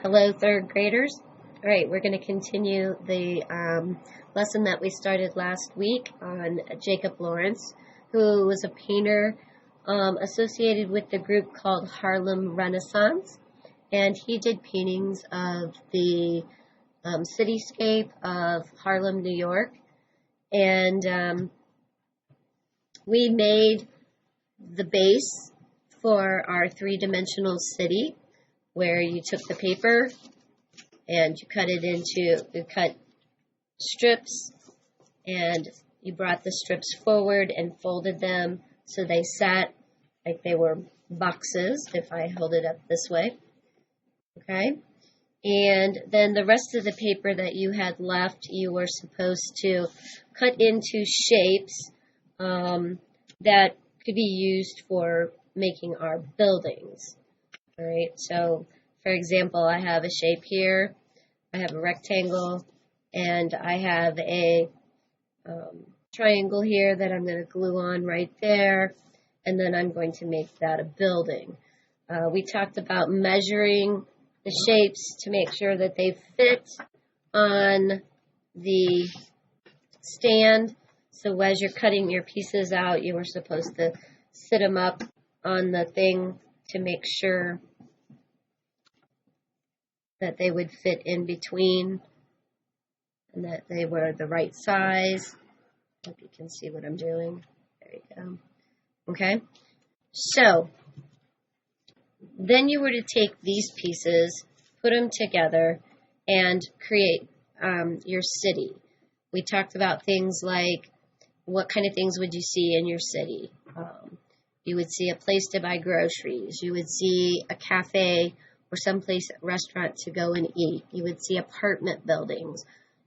Hello, third graders. All right, we're going to continue the lesson that we started last week on Jacob Lawerance, who was a painter associated with the group called Harlem Renaissance, and he did paintings of the cityscape of Harlem, New York, and we made the base for our three-dimensional city, where you took the paper and you cut strips, and you brought the strips forward and folded them so they sat like they were boxes, if I hold it up this way. Okay? And then the rest of the paper that you had left, you were supposed to cut into shapes that could be used for making our buildings. All right, so for example, I have a shape here, I have a rectangle, and I have a triangle here that I'm going to glue on right there, and then I'm going to make that a building. We talked about measuring the shapes to make sure that they fit on the stand. So as you're cutting your pieces out, you were supposed to sit them up on the thing to make sure that they would fit in between and that they were the right size. Hope you can see what I'm doing. There you go. Okay, so then you were to take these pieces, put them together, and create your city. We talked about things like what kind of things would you see in your city? You would see a place to buy groceries. You would see a cafe or someplace, restaurant to go and eat. You would see apartment buildings.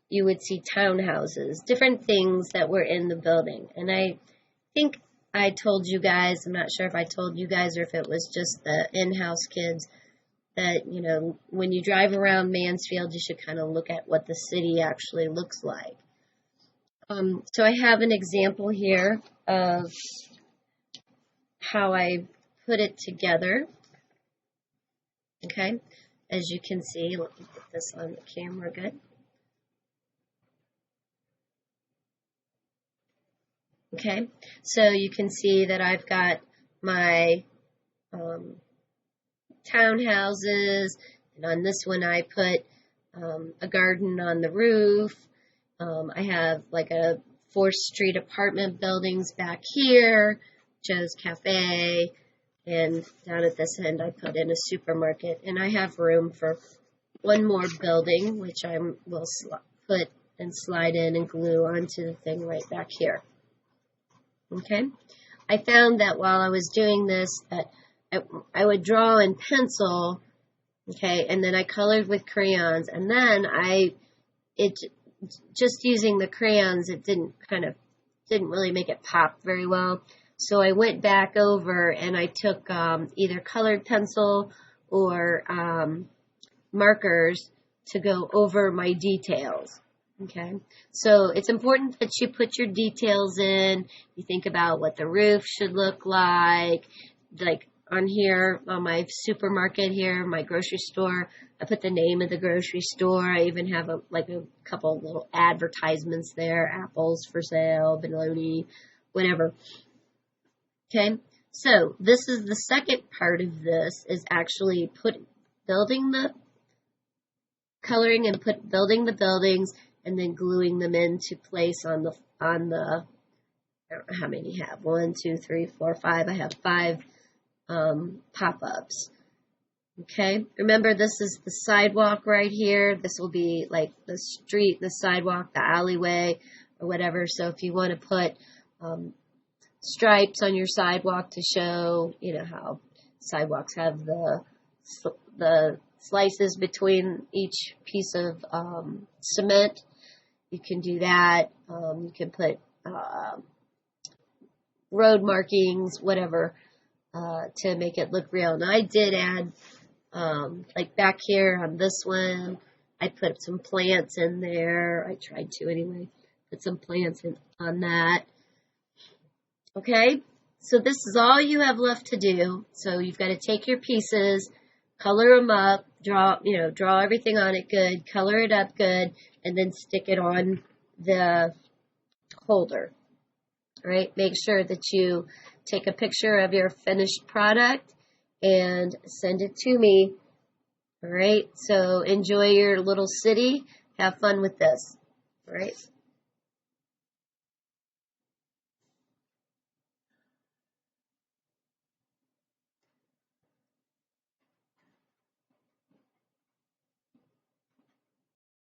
You would see townhouses, different things that were in the building. And I think I told you guys, I'm not sure if I told you guys or if it was just the in-house kids, that, you know, when you drive around Mansfield, you should kind of look at what the city actually looks like. So I have an example here of how I put it together. Okay, as you can see, let me put this on the camera good. Okay, so you can see that I've got my townhouses, and on this one I put a garden on the roof. I have like a 4th Street apartment buildings back here, Joe's Cafe, and down at this end I put in a supermarket, and I have room for one more building, which I will put and slide in and glue onto the thing right back here. Okay, I found that while I was doing this that I would draw in pencil, okay, and then I colored with crayons, and then just using the crayons, it didn't really make it pop very well. So I went back over and I took either colored pencil or markers to go over my details. Okay, so it's important that you put your details in. You think about what the roof should look like on here, on my supermarket here, my grocery store, I put the name of the grocery store. I even have a couple little advertisements there, apples for sale, bologna, whatever. Okay, so this is the second part of this, is actually building the buildings and then gluing them into place on the I don't know how many I have, 1, 2, 3, 4, 5. I have 5 pop-ups. Okay, remember this is the sidewalk right here. This will be like the street, the sidewalk, the alleyway, or whatever. So if you want to put stripes on your sidewalk to show, you know, how sidewalks have the slices between each piece of cement, you can do that. You can put road markings, whatever, to make it look real. And I did add, like back here on this one, I put some plants in there. I tried to anyway. Put some plants on that. Okay, so this is all you have left to do. So you've got to take your pieces, color them up, draw everything on it good, color it up good, and then stick it on the holder. All right, make sure that you take a picture of your finished product and send it to me. All right, so enjoy your little city. Have fun with this. All right.